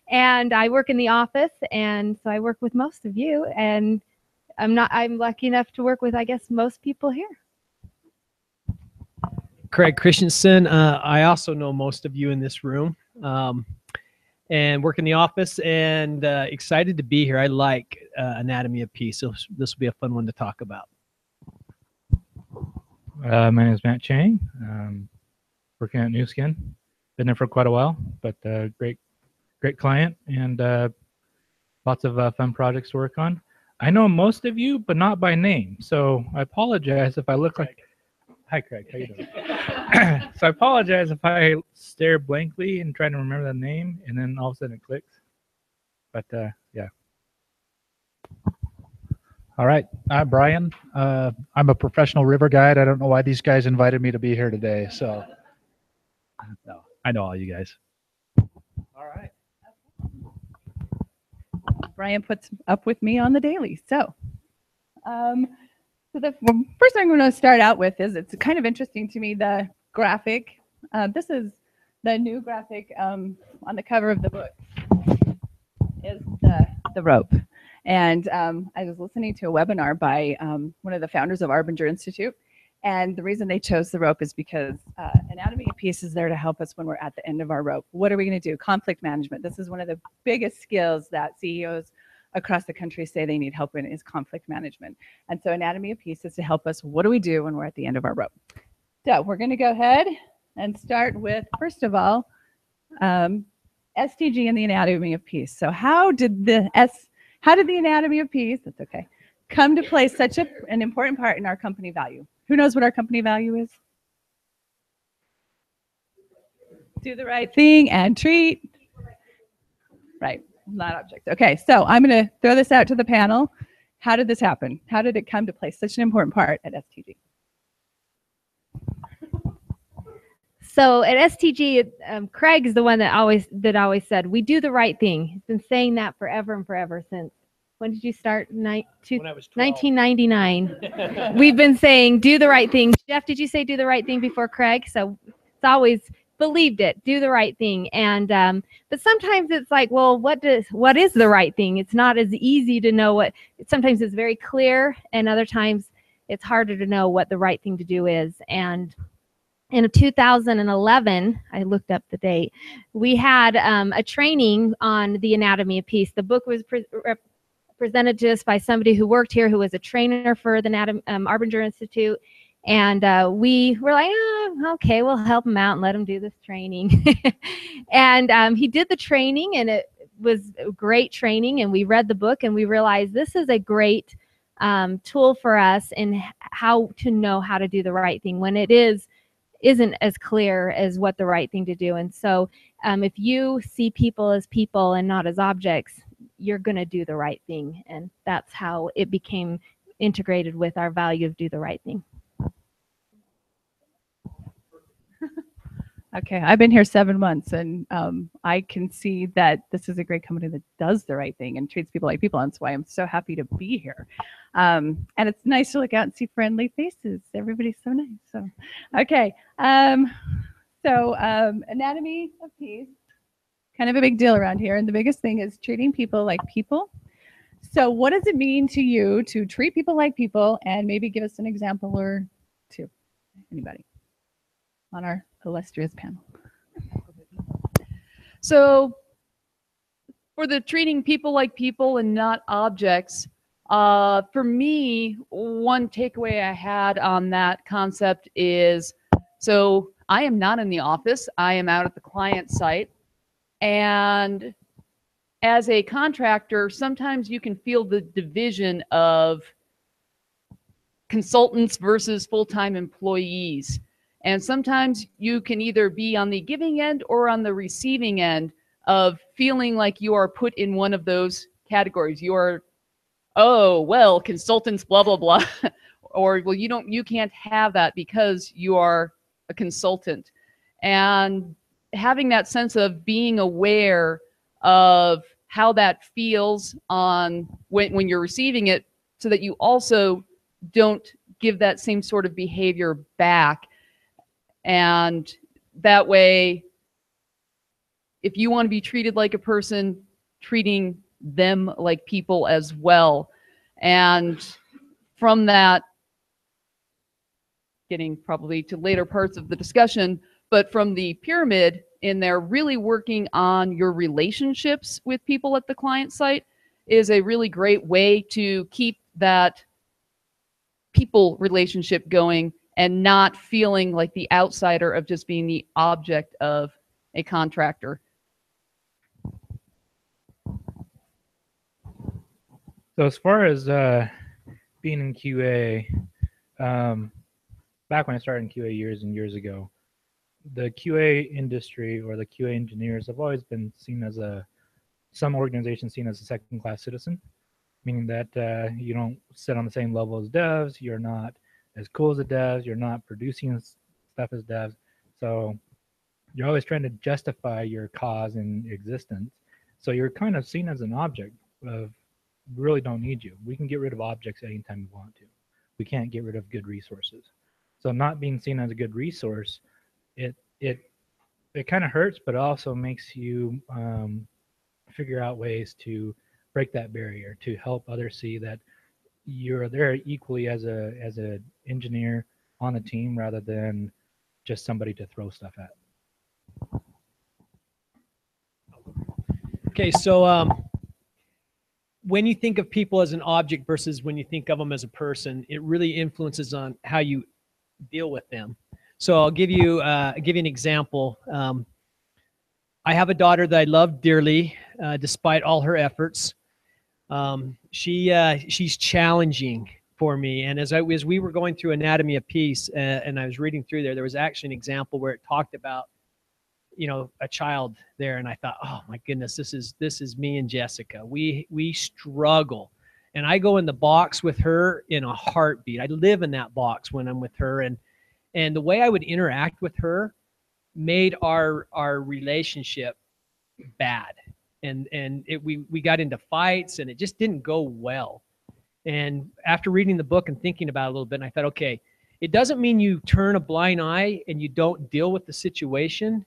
And I work in the office, and so I work with most of you, and I'm lucky enough to work with, I guess, most people here. Craig Christensen. I also know most of you in this room, and work in the office, and excited to be here. I like Anatomy of Peace, so this will be a fun one to talk about. My name is Matt Chang. Working at New Skin. Been there for quite a while, but great client, and lots of fun projects to work on. I know most of you, but not by name, so I apologize if I look like. Hi, Craig. How you doing? So I apologize if I stare blankly and try to remember the name, and then all of a sudden it clicks. But yeah. All right, I'm Brian. I'm a professional river guide. I don't know why these guys invited me to be here today. So, no, I know all you guys. All right. Brian puts up with me on the daily. So the first thing I'm going to start out with is, it's kind of interesting to me, the graphic. This is the new graphic on the cover of the book, is the rope. And I was listening to a webinar by one of the founders of Arbinger Institute. And the reason they chose the rope is because Anatomy of Peace is there to help us when we're at the end of our rope. What are we going to do? Conflict management. This is one of the biggest skills that CEOs across the country say they need help in, is conflict management. And so Anatomy of Peace is to help us. What do we do when we're at the end of our rope? So we're going to go ahead and start with, first of all, STG and the Anatomy of Peace. So how did the Anatomy of Peace, that's okay, come to play such an important part in our company value? Who knows what our company value is? Do the right thing and treat. Right, not objects. Okay, so I'm going to throw this out to the panel. How did this happen? How did it come to play such an important part at STG? So at STG, Craig is the one that always said, we do the right thing. He's been saying that forever and forever since. When did you start? When I was 12. 1999. We've been saying, do the right thing. Jeff, did you say do the right thing before Craig? So it's always believed it, do the right thing. And but sometimes it's like, well, what is the right thing? It's not as easy to know what. Sometimes it's very clear, and other times it's harder to know what the right thing to do is. And in 2011, I looked up the date, we had a training on the Anatomy of Peace. The book was presented to us by somebody who worked here, who was a trainer for the Arbinger Institute. And we were like, oh, okay, we'll help him out and let him do this training. And he did the training, and it was a great training. And we read the book, and we realized this is a great tool for us in how to know how to do the right thing when it isn't as clear as what the right thing to do. And so if you see people as people and not as objects, you're going to do the right thing. And that's how it became integrated with our value of do the right thing. Okay, I've been here 7 months, and I can see that this is a great company that does the right thing and treats people like people. And that's why I'm so happy to be here. And it's nice to look out and see friendly faces. Everybody's so nice. So, okay. Anatomy of Peace, kind of a big deal around here. And the biggest thing is treating people like people. So what does it mean to you to treat people like people? And maybe give us an example or two. Anybody on our illustrious panel? So for the treating people like people and not objects, for me, one takeaway I had on that concept is, so I am not in the office. I am out at the client site. And as a contractor, sometimes you can feel the division of consultants versus full-time employees. And sometimes you can either be on the giving end or on the receiving end of feeling like you are put in one of those categories. You are, oh, well, consultants, blah, blah, blah. Or, well, you can't have that because you are a consultant. And having that sense of being aware of how that feels on when you're receiving it, so that you also don't give that same sort of behavior back. And that way, if you want to be treated like a person, treating them like people as well. And from that, getting probably to later parts of the discussion, but from the pyramid in there, really working on your relationships with people at the client site is a really great way to keep that people relationship going and not feeling like the outsider of just being the object of a contractor. So as far as being in QA, back when I started in QA years and years ago, the QA industry or the QA engineers have always been seen as some organizations seen as a second-class citizen, meaning that you don't sit on the same level as devs, you're not as cool as the devs, you're not producing stuff as devs, so you're always trying to justify your cause in existence. So you're kind of seen as an object of, we really don't need you. We can get rid of objects anytime we want to. We can't get rid of good resources. So not being seen as a good resource, it kind of hurts, but it also makes you figure out ways to break that barrier, to help others see that you're there equally as a engineer on the team rather than just somebody to throw stuff at. Okay, so when you think of people as an object versus when you think of them as a person, it really influences on how you deal with them. So I'll give you an example. I have a daughter that I love dearly, despite all her efforts. She's challenging for me, and as we were going through Anatomy of Peace, and I was reading through there was actually an example where it talked about, you know, a child there, and I thought, oh my goodness, this is me and Jessica. We struggle, and I go in the box with her in a heartbeat. I live in that box when I'm with her, and the way I would interact with her made our relationship bad, and we got into fights, and it just didn't go well. And after reading the book and thinking about it a little bit, I thought, okay, it doesn't mean you turn a blind eye and you don't deal with the situation,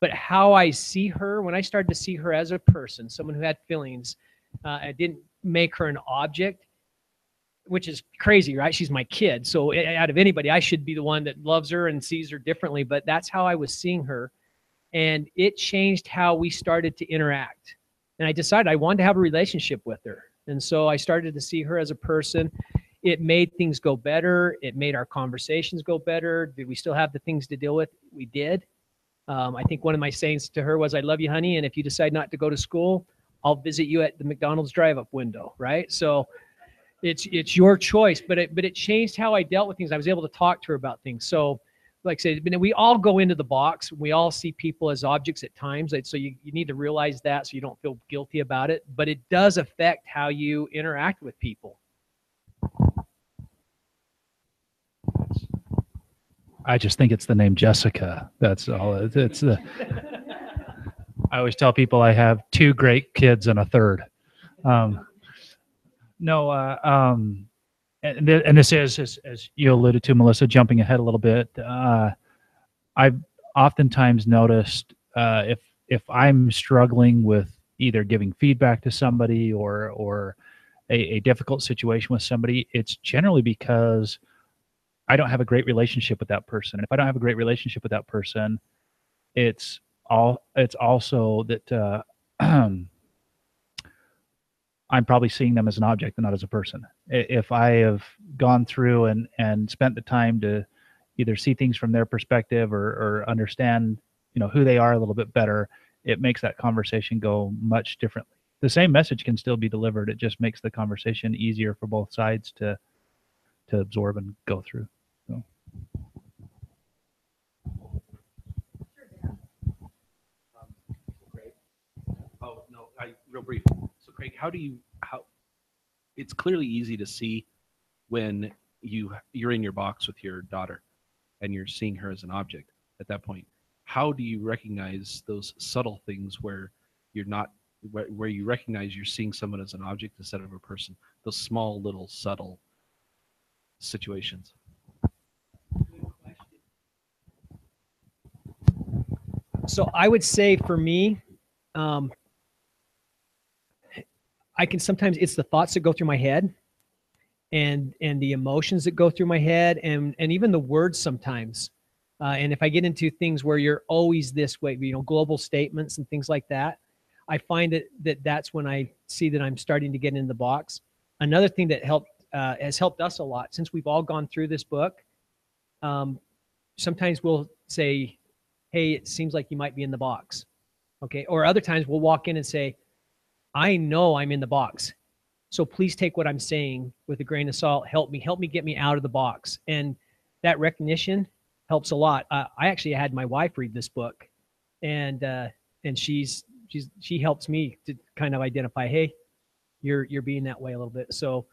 but how I see her, when I started to see her as a person, someone who had feelings, I didn't make her an object, which is crazy, right? She's my kid. So out of anybody, I should be the one that loves her and sees her differently, but that's how I was seeing her. And it changed how we started to interact. And I decided I wanted to have a relationship with her. And so I started to see her as a person. It made things go better. It made our conversations go better. Did we still have the things to deal with? We did. I think one of my sayings to her was, I love you, honey, and if you decide not to go to school, I'll visit you at the McDonald's drive-up window, right? So it's your choice, but it changed how I dealt with things. I was able to talk to her about things. So like I said, we all go into the box. We all see people as objects at times. So you need to realize that so you don't feel guilty about it. But it does affect how you interact with people. I just think it's the name Jessica. That's all. It's the. I always tell people I have 2 great kids and a third. And this is, as you alluded to, Melissa, jumping ahead a little bit. I've oftentimes noticed if I'm struggling with either giving feedback to somebody or a difficult situation with somebody, it's generally because I don't have a great relationship with that person. And if I don't have a great relationship with that person, it's also that I'm probably seeing them as an object and not as a person. If I have gone through and spent the time to either see things from their perspective or understand, who they are a little bit better, it makes that conversation go much differently. The same message can still be delivered. It just makes the conversation easier for both sides to absorb and go through. So. Craig? Oh no, real brief. So Craig, how it's clearly easy to see when you're in your box with your daughter and you're seeing her as an object at that point. How do you recognize those subtle things where you're not, where you recognize you're seeing someone as an object instead of a person? Those small little subtle situations. So I would say for me, I can sometimes, it's the thoughts that go through my head and the emotions that go through my head and even the words sometimes. And if I get into things where you're always this way, global statements and things like that, I find that's when I see that I'm starting to get in the box. Another thing that has helped us a lot since we've all gone through this book. Sometimes we'll say, hey, it seems like you might be in the box. Okay. Or other times we'll walk in and say, I know I'm in the box. So please take what I'm saying with a grain of salt. Help me get me out of the box. And that recognition helps a lot. I actually had my wife read this book, and she helps me to kind of identify, hey, you're being that way a little bit. So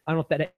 I don't know if that.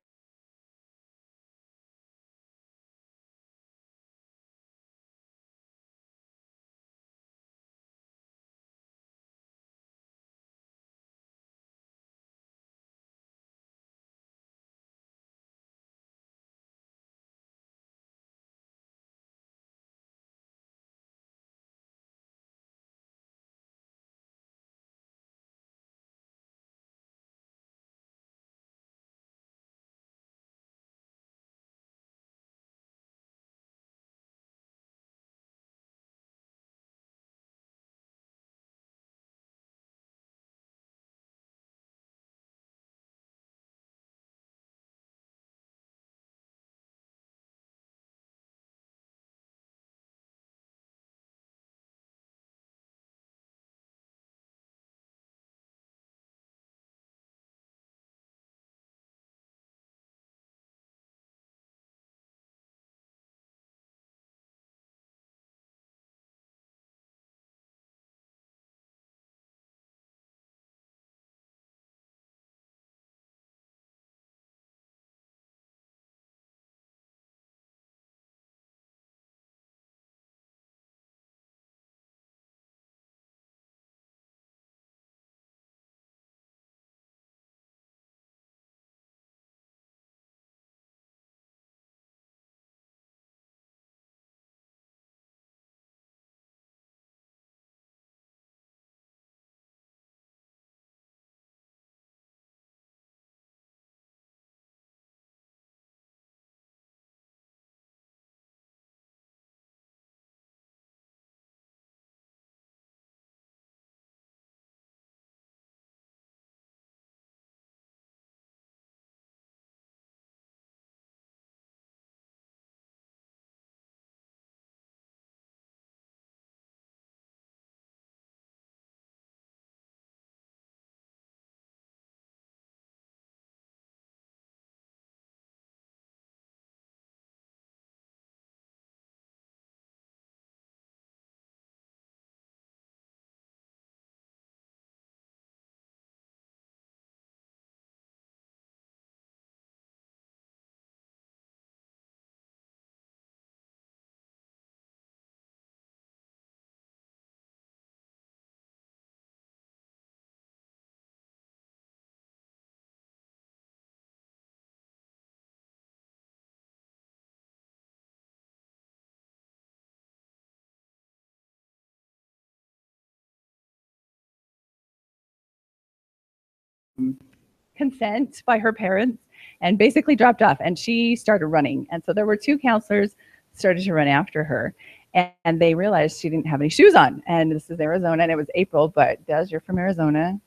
Consent by her parents and basically dropped off, and she started running. And so there were two counselors started to run after her, and they realized she didn't have any shoes on. And this is Arizona, and it was April, but Des, you're from Arizona,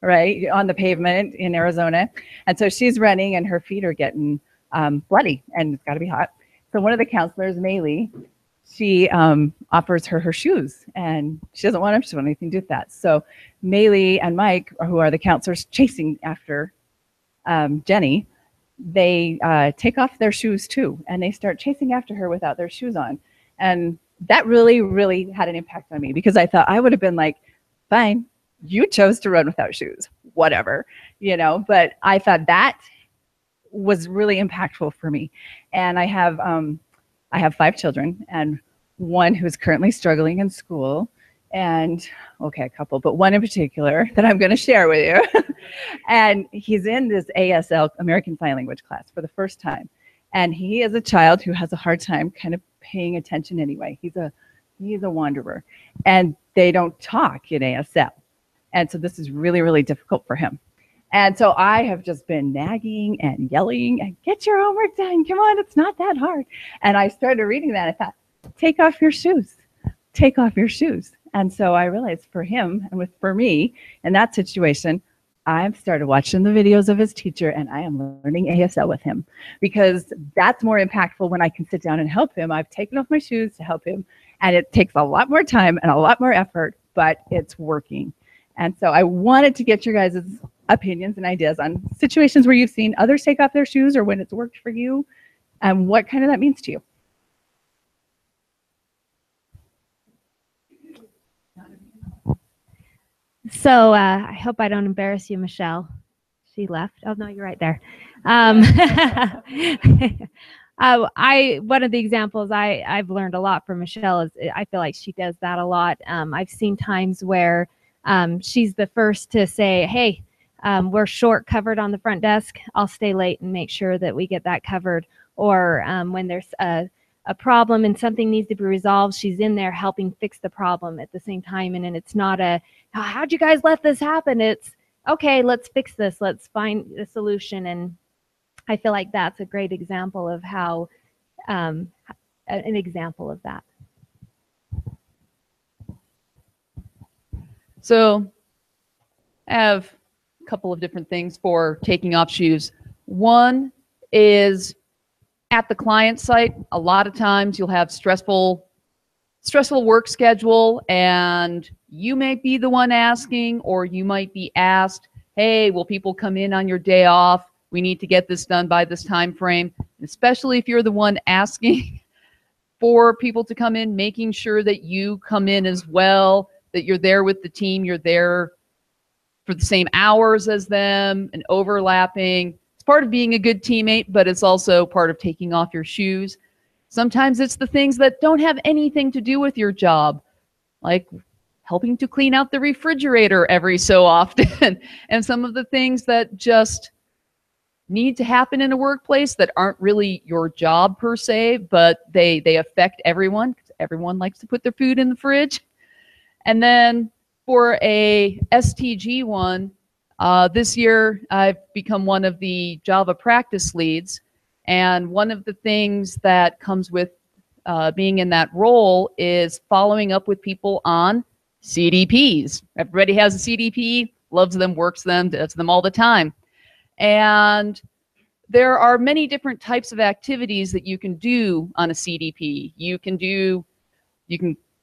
right? On the pavement in Arizona. And so she's running and her feet are getting bloody, and it's got to be hot. So one of the counselors, Maylee, she offers her shoes, and she doesn't want to want anything to do with that. So Maylee and Mike, who are the counselors chasing after Jenny, they take off their shoes too, and they start chasing after her without their shoes on. And that really, really had an impact on me, because I thought I would have been like, fine, you chose to run without shoes, whatever, but I thought that was really impactful for me. And I have 5 children, and one who's currently struggling in school, and a couple, but one in particular that I'm going to share with you. And he's in this ASL, American Sign Language class, for the first time. And he is a child who has a hard time kind of paying attention anyway. He's a He's a wanderer. And they don't talk in ASL. And so this is really, really difficult for him. And so I have just been nagging and yelling and get your homework done. Come on, it's not that hard. And I started reading that. I thought, take off your shoes. Take off your shoes. And so I realized for him and for me in that situation, I've started watching the videos of his teacher and I am learning ASL with him because that's more impactful when I can sit down and help him. I've taken off my shoes to help him and it takes a lot more time and a lot more effort, but it's working. And so I wanted to get your guys' opinions and ideas on situations where you've seen others take off their shoes or when it's worked for you and what kind of that means to you. So I hope I don't embarrass you, Michelle. She left. Oh, no, you're right there. One of the examples I've learned a lot from Michelle is I feel like she does that a lot. I've seen times where she's the first to say, hey, we're short covered on the front desk. I'll stay late and make sure that we get that covered. Or when there's a problem and something needs to be resolved, she's in there helping fix the problem at the same time. And it's not a, how'd you guys let this happen? It's, okay, let's fix this. Let's find a solution. And I feel like that's a great example of how, an example of that. So I have a couple of different things for taking off shoes. One is at the client site, a lot of times you'll have stressful work schedule and you may be the one asking, or you might be asked, hey, will people come in on your day off? We need to get this done by this time frame. Especially if you're the one asking for people to come in, making sure that you come in as well, that you're there with the team, you're there for the same hours as them and overlapping. It's part of being a good teammate, but it's also part of taking off your shoes. Sometimes it's the things that don't have anything to do with your job, like helping to clean out the refrigerator every so often, and some of the things that just need to happen in a workplace that aren't really your job per se, but they affect everyone because everyone likes to put their food in the fridge. And then for a STG one, this year I've become one of the Java practice leads. And one of the things that comes with being in that role is following up with people on CDPs. Everybody has a CDP, loves them, works them, does them all the time. And there are many different types of activities that you can do on a CDP. You can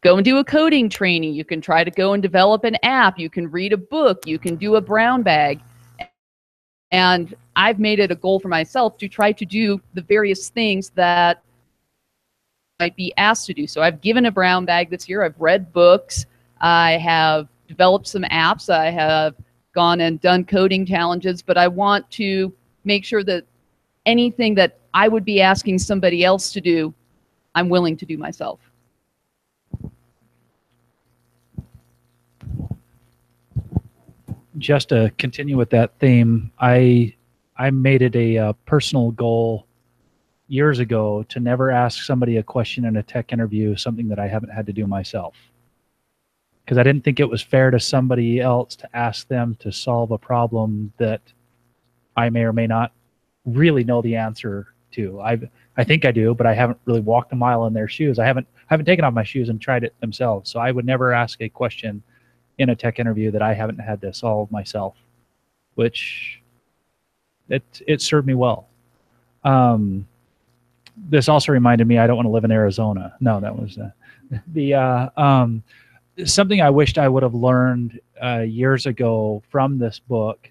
go and do a coding training. You can try to go and develop an app. You can read a book. You can do a brown bag. And I've made it a goal for myself to try to do the various things that I might be asked to do. So I've given a brown bag this year. I've read books. I have developed some apps. I have gone and done coding challenges. But I want to make sure that anything that I would be asking somebody else to do, I'm willing to do myself. Just to continue with that theme, I made it a personal goal years ago to never ask somebody a question in a tech interview, something that I haven't had to do myself. Because I didn't think it was fair to somebody else to ask them to solve a problem that I may or may not really know the answer to. I think I do, but I haven't really walked a mile in their shoes. I haven't taken off my shoes and tried it themselves. So I would never ask a question in a tech interview that I haven't had to solve myself, which it served me well. This also reminded me I don't want to live in Arizona. No, that was something I wished I would have learned years ago from this book.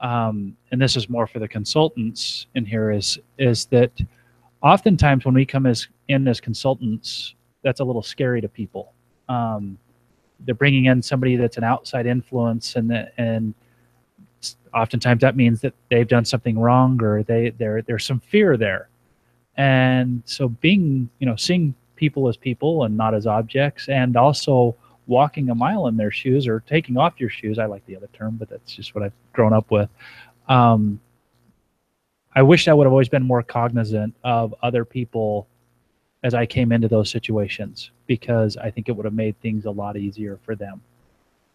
And this is more for the consultants in here is that oftentimes when we come in as consultants, that's a little scary to people. They're bringing in somebody that's an outside influence, and oftentimes that means that they've done something wrong, or there's some fear there. And so seeing people as people and not as objects, and also walking a mile in their shoes or taking off your shoes. I like the other term, but that's just what I've grown up with. I wish I would have always been more cognizant of other people as I came into those situations, because I think it would have made things a lot easier for them.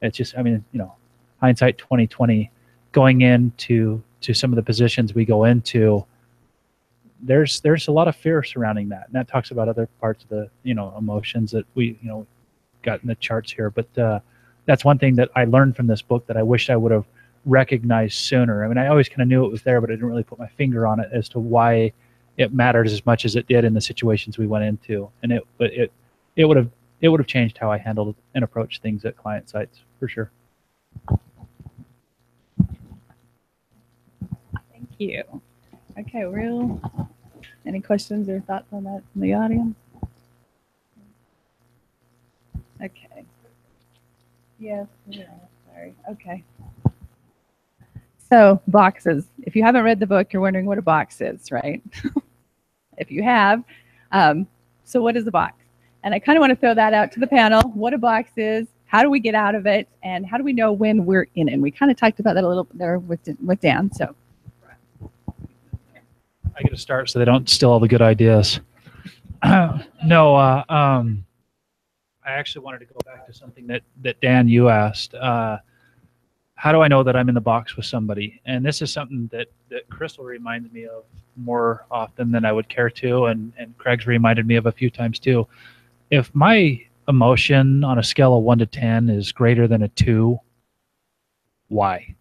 It's just, I mean, you know, hindsight 2020, going into some of the positions we go into, there's a lot of fear surrounding that, and that talks about other parts of the, you know, emotions that we, you know, got in the charts here. But that's one thing that I learned from this book that I wish I would have recognized sooner. I mean, I always kind of knew it was there, but I didn't really put my finger on it as to why it mattered as much as it did in the situations we went into. And it would have changed how I handled and approached things at client sites for sure. Thank you. Okay, any questions or thoughts on that from the audience? Okay. Yes, yeah, sorry. Okay. So boxes. If you haven't read the book, you're wondering what a box is, right? If you have, so what is a box? And I kind of want to throw that out to the panel. What a box is, how do we get out of it, and how do we know when we're in it? And we kind of talked about that a little bit there with Dan. So I get to start so they don't steal all the good ideas. No, I actually wanted to go back to something that Dan, you asked. How do I know that I'm in the box with somebody? And this is something that Crystal reminds me of more often than I would care to, and Craig's reminded me of a few times too. If my emotion on a scale of 1 to 10 is greater than a 2, why?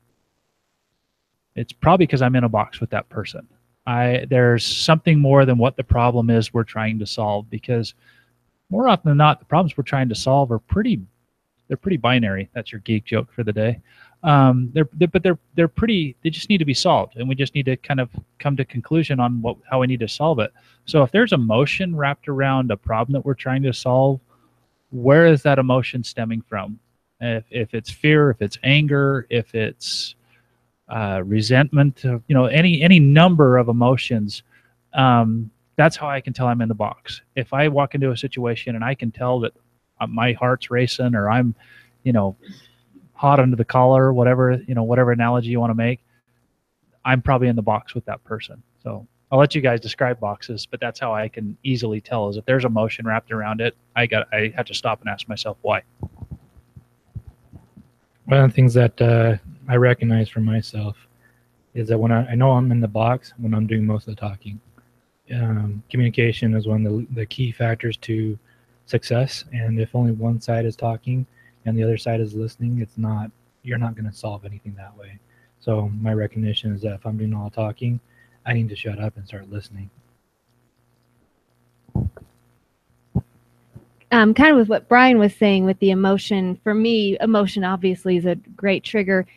It's probably because I'm in a box with that person. There's something more than what the problem is we're trying to solve, because more often than not, the problems we're trying to solve are pretty binary. That's your geek joke for the day. They're pretty, they just need to be solved, and we just need to kind of come to conclusion on how we need to solve it. So if there's emotion wrapped around a problem that we're trying to solve, where is that emotion stemming from? If it's fear, if it's anger, if it's resentment, you know, any number of emotions, that's how I can tell I'm in the box. If I walk into a situation and I can tell that my heart's racing, or I'm, you know, hot under the collar, whatever analogy you want to make, I'm probably in the box with that person. So I'll let you guys describe boxes, but that's how I can easily tell, is if there's emotion wrapped around it, I have to stop and ask myself why. One of the things that I recognize for myself is that when I know I'm in the box when I'm doing most of the talking. Communication is one of the key factors to success, and if only one side is talking and the other side is listening, you're not going to solve anything that way. So my recognition is that if I'm doing all the talking, I need to shut up and start listening. Kind of with what Brian was saying with the emotion, for me, emotion obviously is a great trigger.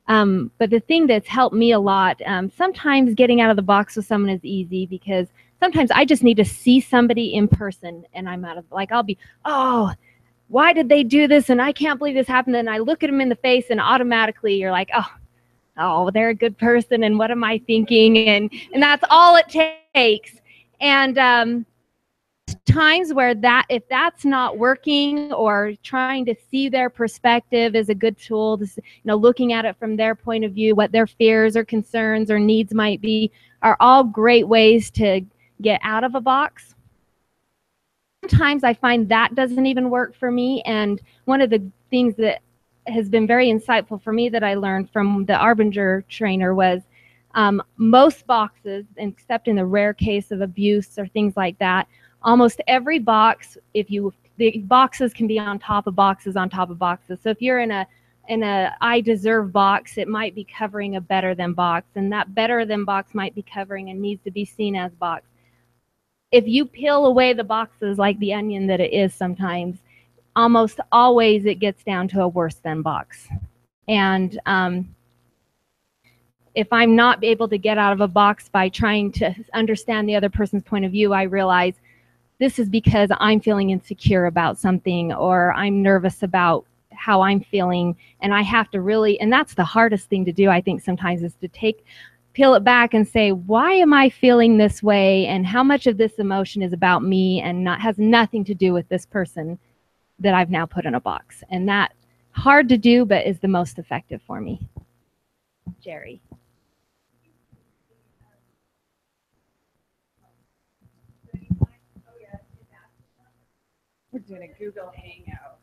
But the thing that's helped me a lot, sometimes getting out of the box with someone is easy, because sometimes I just need to see somebody in person and I'm out of, like, I'll be, oh, why did they do this? And I can't believe this happened. And I look at them in the face and automatically you're like, oh, they're a good person. And what am I thinking? And that's all it takes. And times where if that's not working, or trying to see their perspective is a good tool to, looking at it from their point of view, what their fears or concerns or needs might be, are all great ways to get out of a box. Sometimes I find that doesn't even work for me. And one of the things that has been very insightful for me that I learned from the Arbinger trainer was most boxes, except in the rare case of abuse or things like that, almost every box, the boxes can be on top of boxes on top of boxes. So if you're in a I deserve box, it might be covering a better than box, and that better than box might be covering and needs to be seen as box. If you peel away the boxes like the onion that it is sometimes, almost always it gets down to a worse than box. And if I'm not able to get out of a box by trying to understand the other person's point of view, I realize this is because I'm feeling insecure about something, or I'm nervous about how I'm feeling, and I have to really, and that's the hardest thing to do, I think, sometimes, is to peel it back and say, why am I feeling this way, and how much of this emotion is about me and has nothing to do with this person that I've now put in a box. And that, hard to do, but is the most effective for me. Jerry. We're doing a Google Hangout.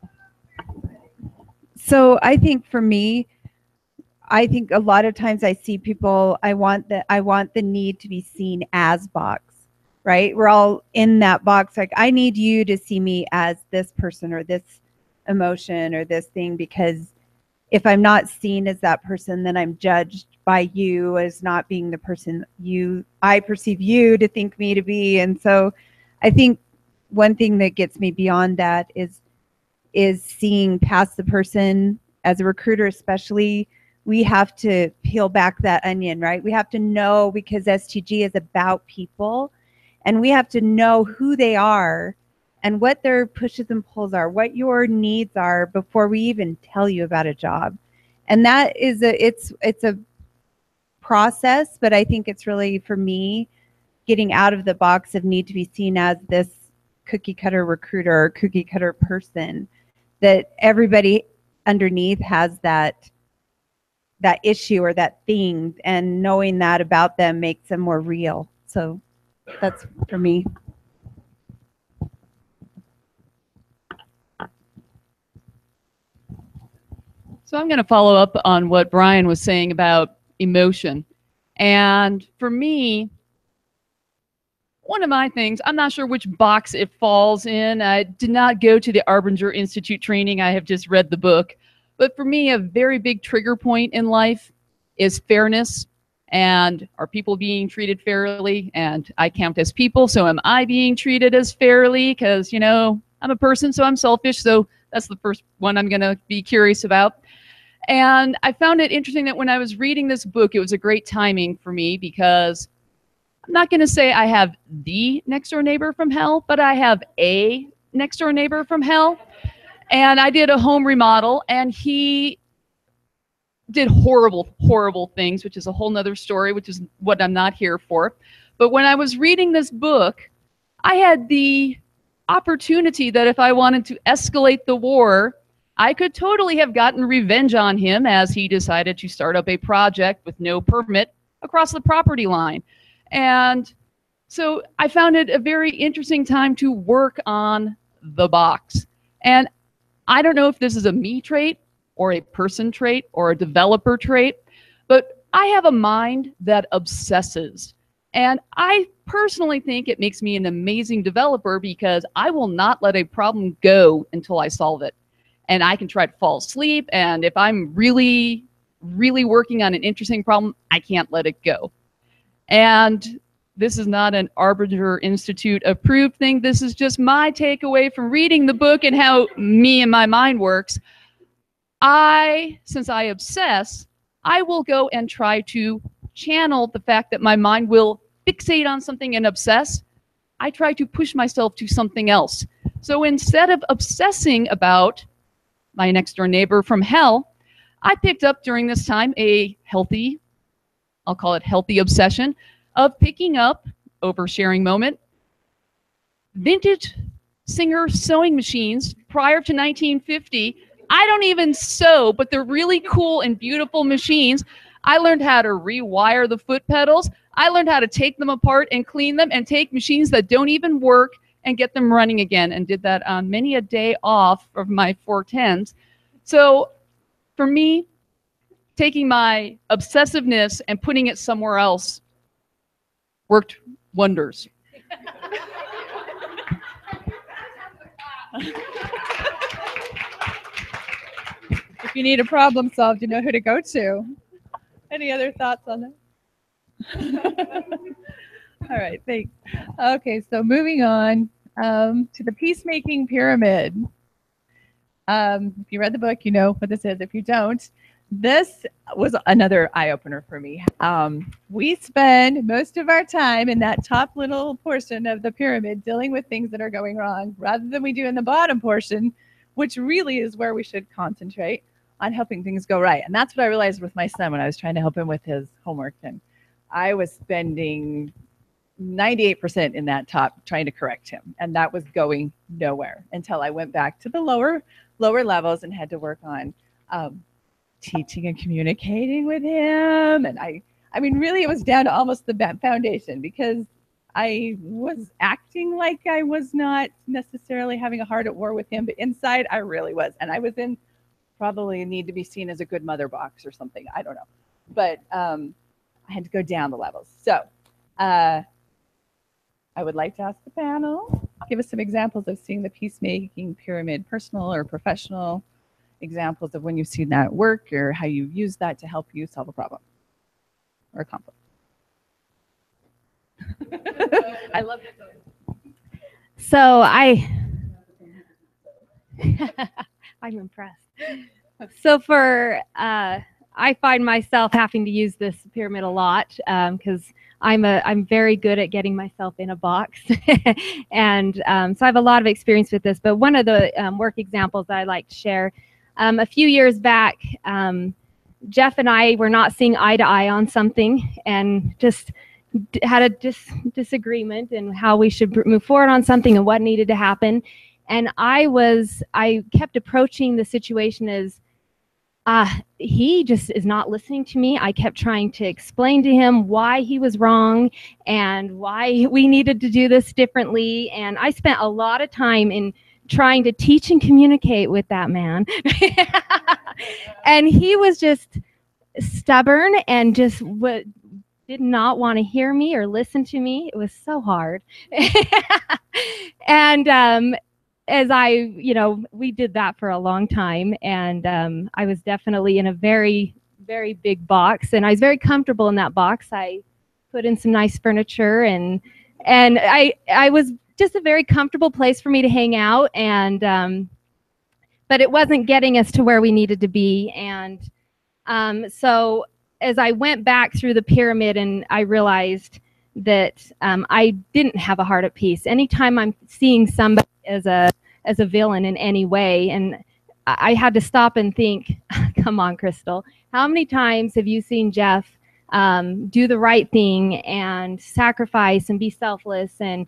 So I think for me, I think a lot of times I see people, I want the need to be seen as box, right? We're all in that box. Like, I need you to see me as this person or this emotion or this thing, because if I'm not seen as that person, then I'm judged by you as not being the person I perceive you to think me to be. And so I think one thing that gets me beyond that is seeing past the person. As a recruiter especially, we have to peel back that onion, right? We have to know, because STG is about people, and we have to know who they are and what their pushes and pulls are, what your needs are, before we even tell you about a job. And that is it's a process, but I think it's really, for me, getting out of the box of need to be seen as this cookie cutter recruiter or cookie cutter person, that everybody underneath has that issue or that thing, and knowing that about them makes them more real. So that's for me. So I'm going to follow up on what Brian was saying about emotion. And for me, one of my things, I'm not sure which box it falls in. I did not go to the Arbinger Institute training. I have just read the book. But for me, a very big trigger point in life is fairness. And are people being treated fairly? And I count as people, so am I being treated as fairly? Because, you know, I'm a person, so I'm selfish. So that's the first one I'm going to be curious about. And I found it interesting that when I was reading this book, it was a great timing for me, because I'm not going to say I have the next door neighbor from hell, but I have a next door neighbor from hell. And I did a home remodel, and he did horrible, horrible things, which is a whole nother story, which is what I'm not here for. But when I was reading this book, I had the opportunity that if I wanted to escalate the war, I could totally have gotten revenge on him, as he decided to start up a project with no permit across the property line. And so I found it a very interesting time to work on the box. And I don't know if this is a me trait or a person trait or a developer trait, but I have a mind that obsesses. And I personally think it makes me an amazing developer, because I will not let a problem go until I solve it. And I can try to fall asleep, and if I'm really, really working on an interesting problem, I can't let it go. And this is not an Arbinger Institute approved thing. This is just my takeaway from reading the book and how me and my mind works. Since I obsess, I will go and try to channel the fact that my mind will fixate on something and obsess. I try to push myself to something else. So instead of obsessing about my next door neighbor from hell, I picked up during this time a healthy, I'll call it healthy obsession, of picking up, oversharing moment, vintage Singer sewing machines prior to 1950. I don't even sew, but they're really cool and beautiful machines. I learned how to rewire the foot pedals. I learned how to take them apart and clean them, and take machines that don't even work and get them running again, and did that on many a day off of my 410s. So for me, taking my obsessiveness and putting it somewhere else worked wonders. If you need a problem solved, you know who to go to. Any other thoughts on that? All right, thanks. Okay, so moving on to the Peacemaking Pyramid. If you read the book, you know what this is. If you don't, this was another eye-opener for me. We spend most of our time in that top little portion of the pyramid dealing with things that are going wrong, rather than we do in the bottom portion, which really is where we should concentrate on helping things go right. And that's what I realized with my son when I was trying to help him with his homework. And I was spending 98% in that top trying to correct him, and that was going nowhere until I went back to the lower levels and had to work on teaching and communicating with him. And I mean, really, it was down to almost the foundation, because I was acting like I was not necessarily having a heart at war with him, but inside I really was. And I was in probably need to be seen as a good mother box or something. I don't know. But I had to go down the levels. So I would like to ask the panel, give us some examples of seeing the peacemaking pyramid, personal or professional, examples of when you've seen that work or how you've used that to help you solve a problem or a conflict. I love it. So I'm impressed. So I find myself having to use this pyramid a lot because I'm very good at getting myself in a box, and so I have a lot of experience with this. But one of the work examples that I like to share, a few years back, Jeff and I were not seeing eye to eye on something, and just had a disagreement in how we should move forward on something and what needed to happen. And I kept approaching the situation as he just is not listening to me. I kept trying to explain to him why he was wrong and why we needed to do this differently. And I spent a lot of time in trying to teach and communicate with that man. And he was just stubborn and just did not want to hear me or listen to me. It was so hard. And as we did that for a long time, and I was definitely in a very, very big box, and I was very comfortable in that box. I put in some nice furniture, and I was just a very comfortable place for me to hang out, and but it wasn't getting us to where we needed to be. And so as I went back through the pyramid, and I realized that I didn't have a heart at peace. Anytime I'm seeing somebody as a villain in any way, and I had to stop and think, come on, Crystal, how many times have you seen Jeff do the right thing and sacrifice and be selfless and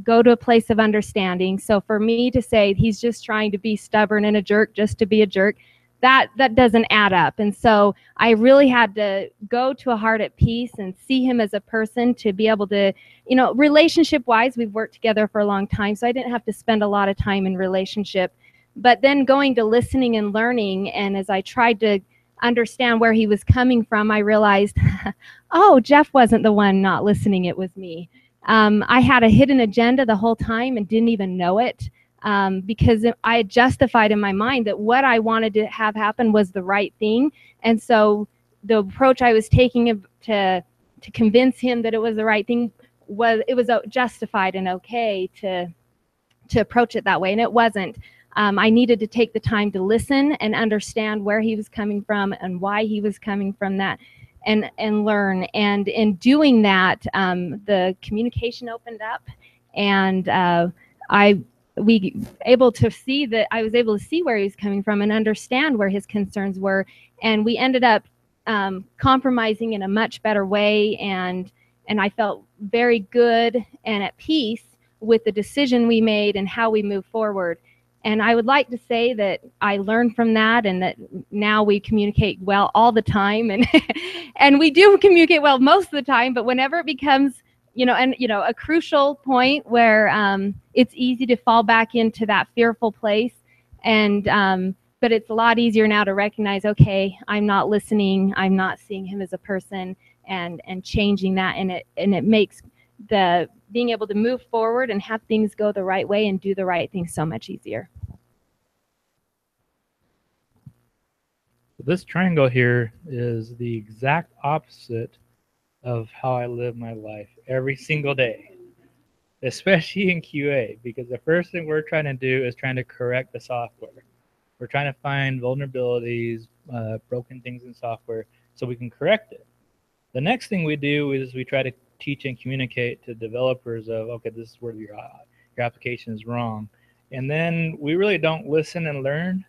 go to a place of understanding? So for me to say he's just trying to be stubborn and a jerk just to be a jerk, that doesn't add up. And so I really had to go to a heart at peace and see him as a person to be able to, relationship wise, we've worked together for a long time, so I didn't have to spend a lot of time in relationship. But then going to listening and learning, and as I tried to understand where he was coming from, I realized, oh, Jeff wasn't the one not listening, it was me. I had a hidden agenda the whole time and didn't even know it. Because I had justified in my mind that what I wanted to have happen was the right thing. And so the approach I was taking to convince him that it was the right thing was justified and okay to approach it that way. And it wasn't. I needed to take the time to listen and understand where he was coming from and why he was coming from that, and learn. And in doing that, the communication opened up, and I was able to see where he was coming from and understand where his concerns were, and we ended up compromising in a much better way, and I felt very good and at peace with the decision we made and how we move forward. And I would like to say that I learned from that, and that now we communicate well all the time, and and we do communicate well most of the time, but whenever it becomes a crucial point where it's easy to fall back into that fearful place, and but it's a lot easier now to recognize, okay, I'm not listening, I'm not seeing him as a person, and changing that, and it makes the being able to move forward and have things go the right way and do the right thing so much easier. This triangle here is the exact opposite of how I live my life every single day, especially in QA, because the first thing we're trying to do is trying to correct the software. We're trying to find vulnerabilities, broken things in software, so we can correct it. The next thing we do is we try to teach and communicate to developers of, okay, this is where your application is wrong. And then we really don't listen and learn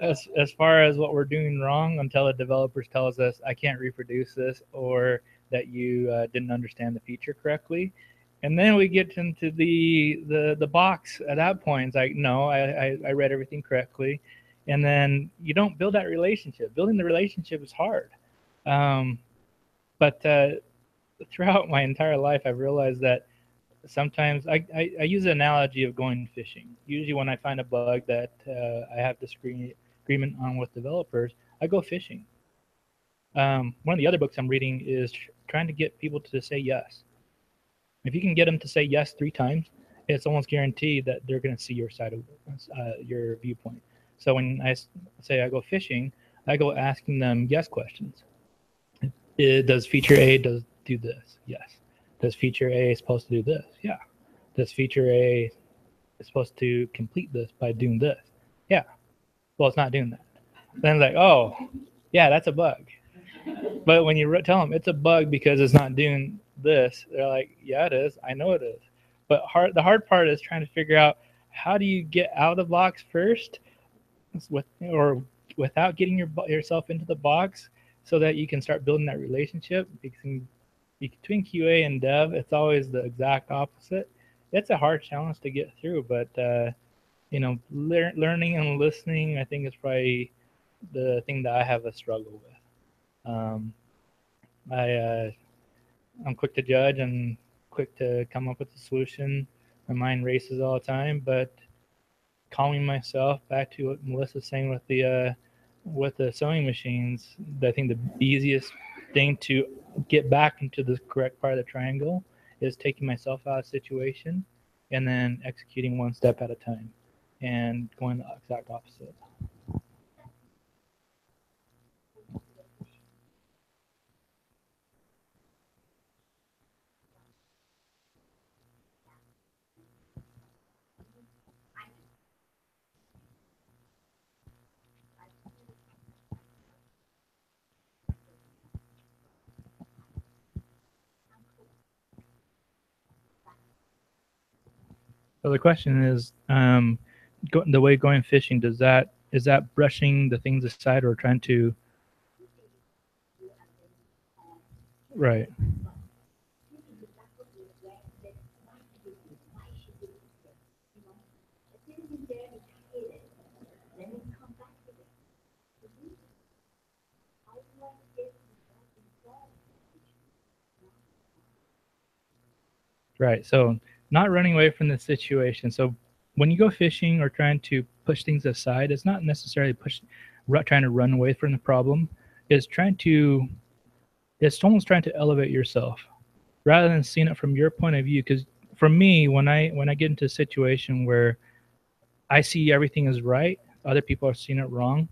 as far as what we're doing wrong until the developers tells us, I can't reproduce this, or that you didn't understand the feature correctly. And then we get into the box at that point. It's like, no, I read everything correctly. And then you don't build that relationship. Building the relationship is hard. But throughout my entire life, I've realized that sometimes I use the analogy of going fishing. Usually when I find a bug that I have disagreement on with developers, I go fishing. One of the other books I'm reading is trying to get people to say yes. If you can get them to say yes 3 times, it's almost guaranteed that they're going to see your side of your viewpoint. So when I say I go fishing, I go asking them yes questions. Does feature A do this? Yes. Does feature A supposed to do this? Yeah. Does feature A is supposed to complete this by doing this? Yeah. Well, it's not doing that. Then it's like, oh, yeah, that's a bug. But when you tell them it's a bug because it's not doing this, they're like, yeah, it is. I know it is. But the hard part is trying to figure out how do you get out of the box first, without getting yourself into the box, so that you can start building that relationship. Between QA and dev, it's always the exact opposite. It's a hard challenge to get through, but learning and listening, I think, is probably the thing that I have a struggle with. I'm quick to judge and quick to come up with a solution. My mind races all the time, but calming myself, back to what Melissa's saying with the sewing machines, I think the easiest thing to get back into the correct part of the triangle is taking myself out of the situation and then executing one step at a time and going the exact opposite. So the question is, the way going fishing, is that brushing the things aside or trying to? Right. Right. So not running away from the situation. So when you go fishing or trying to push things aside, it's not necessarily trying to run away from the problem. It's almost trying to elevate yourself rather than seeing it from your point of view. Because for me, when I get into a situation where I see everything is right, other people are seeing it wrong,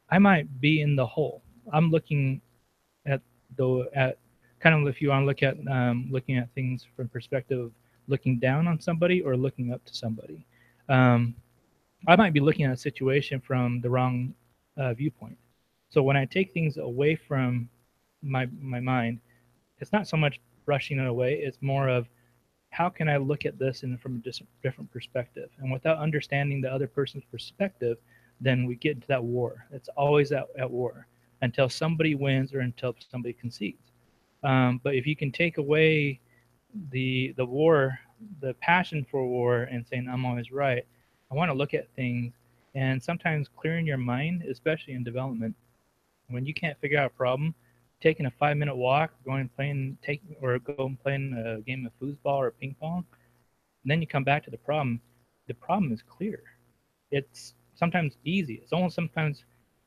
I might be in the hole. I'm looking at kind of, if you want to look at looking at things from perspective of looking down on somebody or looking up to somebody. I might be looking at a situation from the wrong viewpoint. So when I take things away from my mind, it's not so much brushing it away. It's more of how can I look at this from a different perspective. And without understanding the other person's perspective, then we get into that war. It's always at war until somebody wins or until somebody concedes. But if you can take away the war, the passion for war, and saying I'm always right, I want to look at things. And sometimes clearing your mind, especially in development, when you can't figure out a problem, taking a 5-minute walk, going and playing a game of foosball or ping pong, and then you come back to the problem. The problem is clear. It's sometimes easy. It's almost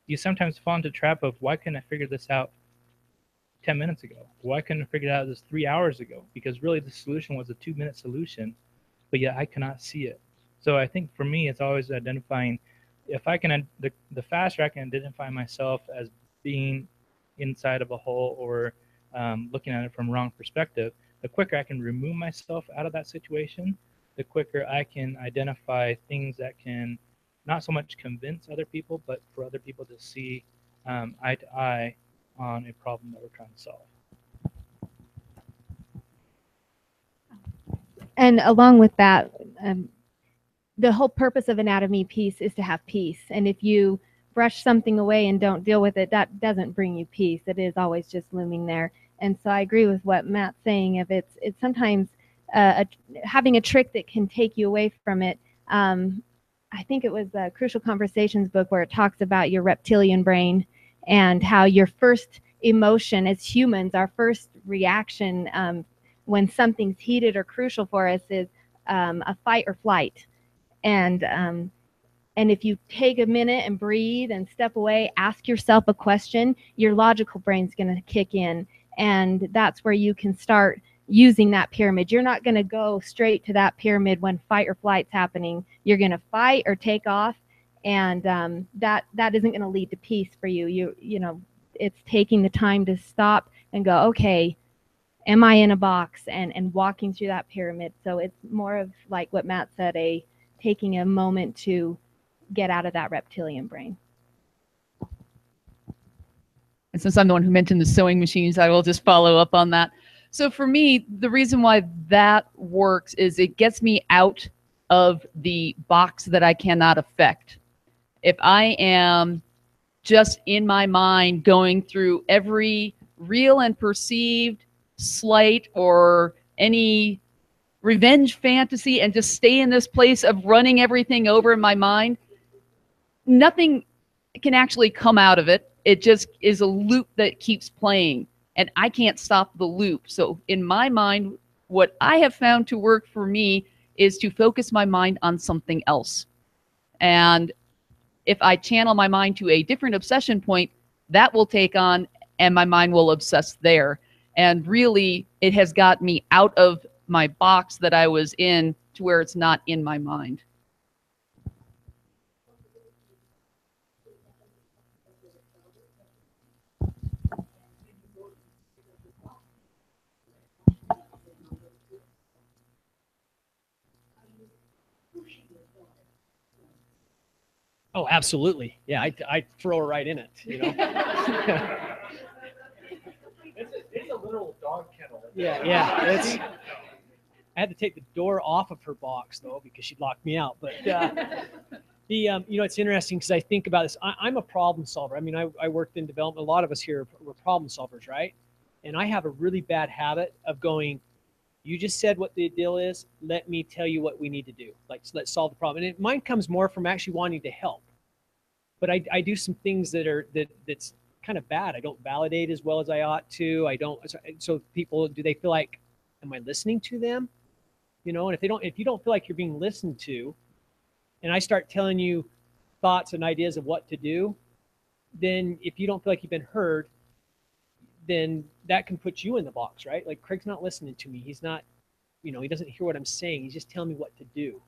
you sometimes fall into the trap of, why couldn't I figure this out 10 minutes ago? Why couldn't I figure it out this 3 hours ago? Because really the solution was a 2-minute solution, but yet I cannot see it. So I think for me, it's always identifying, if I can, the faster I can identify myself as being inside of a hole or looking at it from wrong perspective, the quicker I can remove myself out of that situation, the quicker I can identify things that can not so much convince other people, but for other people to see eye to eye on a problem that we're trying to solve. And along with that, the whole purpose of anatomy piece is to have peace. And if you brush something away and don't deal with it, that doesn't bring you peace. It is always just looming there. And so I agree with what Matt's saying. If it's sometimes having a trick that can take you away from it. I think it was the Crucial Conversations book where it talks about your reptilian brain and how your first emotion as humans. Our first reaction when something's heated or crucial for us is a fight or flight. And if you take a minute and breathe and step away, ask yourself a question, your logical brain's going to kick in. And that's where you can start using that pyramid. You're not going to go straight to that pyramid when fight or flight's happening. You're going to fight or take off, and that isn't going to lead to peace for you. You know, it's taking the time to stop and go, okay, am I in a box, and walking through that pyramid. So it's more of like what Matt said, taking a moment to get out of that reptilian brain. And since I'm the one who mentioned the sewing machines, I will just follow up on that. So for me, the reason why that works is it gets me out of the box that I cannot affect. If I am just in my mind going through every real and perceived slight or any revenge fantasy and just stay in this place of running everything over in my mind, nothing can actually come out of it. It just is a loop that keeps playing, and I can't stop the loop. So in my mind, what I have found to work for me is to focus my mind on something else. And if I channel my mind to a different obsession point, that will take on, and my mind will obsess there. And really, it has got me out of my box that I was in to where it's not in my mind. Oh, absolutely. Yeah, I throw her right in it, you know. It's a literal dog kennel. Yeah. I had to take the door off of her box though because she locked me out. But you know, it's interesting because I think about this. I'm a problem solver. I mean, I worked in development. A lot of us here were problem solvers, right? And I have a really bad habit of going, you just said what the deal is. Let me tell you what we need to do. Like, let's solve the problem. And mine comes more from actually wanting to help. But I do some things that's kind of bad. I don't validate as well as I ought to. I don't. So people, do they feel like, am I listening to them? You know, and if you don't feel like you're being listened to, and I start telling you thoughts and ideas of what to do, then if you don't feel like you've been heard, then that can put you in the box, right? Like, Craig's not listening to me. He's not, you know, he doesn't hear what I'm saying. He's just telling me what to do.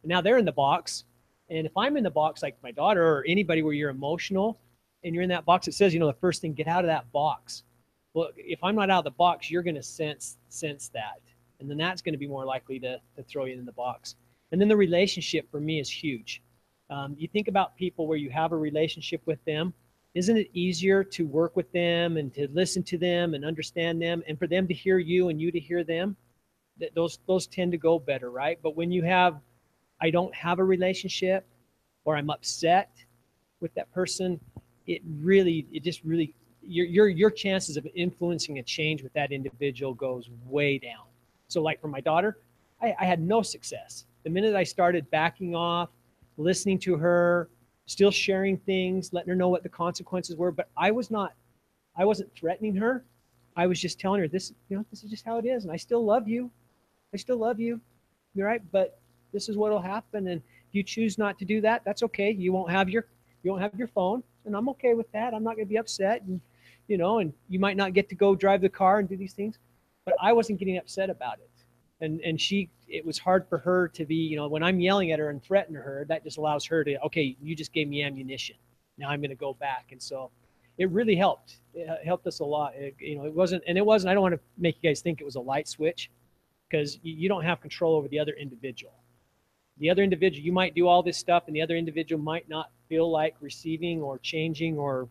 And now they're in the box. And if I'm in the box, like my daughter or anybody where you're emotional and you're in that box, it says, you know, the first thing, get out of that box. Well, if I'm not out of the box, you're going to sense that. And then that's going to be more likely to throw you in the box. And then the relationship for me is huge. You think about people where you have a relationship with them. Isn't it easier to work with them and to listen to them and understand them and for them to hear you and you to hear them? Those tend to go better, right? But when you have, I don't have a relationship or I'm upset with that person, it just really, your chances of influencing a change with that individual goes way down. So like for my daughter, I had no success. The minute I started backing off, listening to her, still sharing things, letting her know what the consequences were, but I wasn't threatening her. I was just telling her, this is just how it is, and I still love you. You're right, but this is what'll happen, and if you choose not to do that, that's okay. You won't have your phone, and I'm okay with that. I'm not going to be upset, and and you might not get to go drive the car and do these things, but I wasn't getting upset about it. And it was hard for her to be, when I'm yelling at her and threatening her, that just allows her to, okay, you just gave me ammunition. Now I'm going to go back. And so it really helped. It helped us a lot. I don't want to make you guys think it was a light switch, because you don't have control over the other individual. The other individual, you might do all this stuff and the other individual might not feel like receiving or changing, or,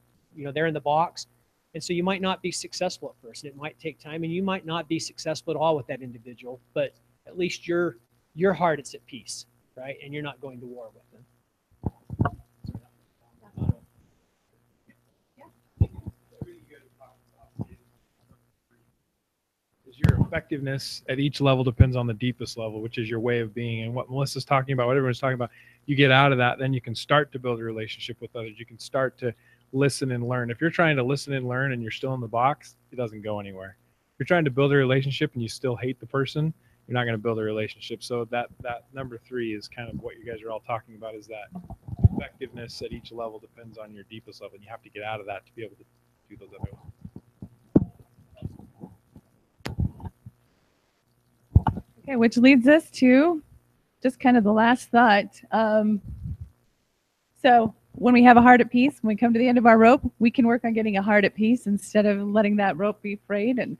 they're in the box. And so you might not be successful at first. It might take time, and you might not be successful at all with that individual, but at least your heart is at peace, right? And you're not going to war with them. Your effectiveness at each level depends on the deepest level, which is your way of being. And what Melissa's talking about, what everyone's talking about, you get out of that, then you can start to build a relationship with others. You can start to listen and learn. If you're trying to listen and learn and you're still in the box, it doesn't go anywhere. If you're trying to build a relationship and you still hate the person, you're not going to build a relationship. So that number 3 is kind of what you guys are all talking about, is that effectiveness at each level depends on your deepest level. And you have to get out of that to be able to do those other ones. Okay, which leads us to just kind of the last thought. So when we have a heart at peace, when we come to the end of our rope, we can work on getting a heart at peace instead of letting that rope be frayed and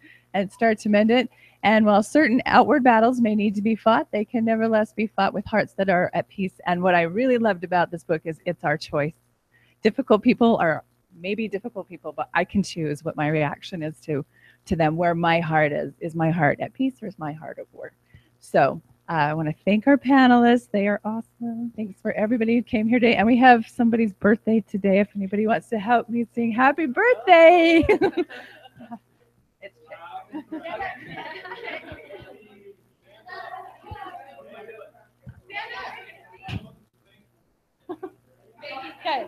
start to mend it. And while certain outward battles may need to be fought, they can nevertheless be fought with hearts that are at peace. And what I really loved about this book is it's our choice. Difficult people are maybe difficult people, but I can choose what my reaction is to them, where my heart is. Is my heart at peace or is my heart at war? So I want to thank our panelists. They are awesome. Thanks for everybody who came here today. And we have somebody's birthday today. If anybody wants to help me sing happy birthday. Okay.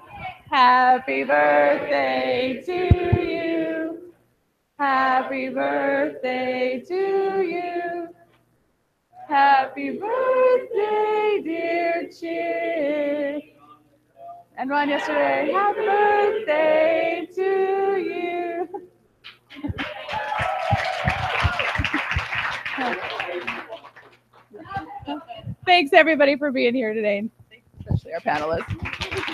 Happy birthday to you. Happy birthday to you. Happy birthday, dear Chick. And Ron yesterday, happy birthday to you. Thanks everybody for being here today, especially our panelists.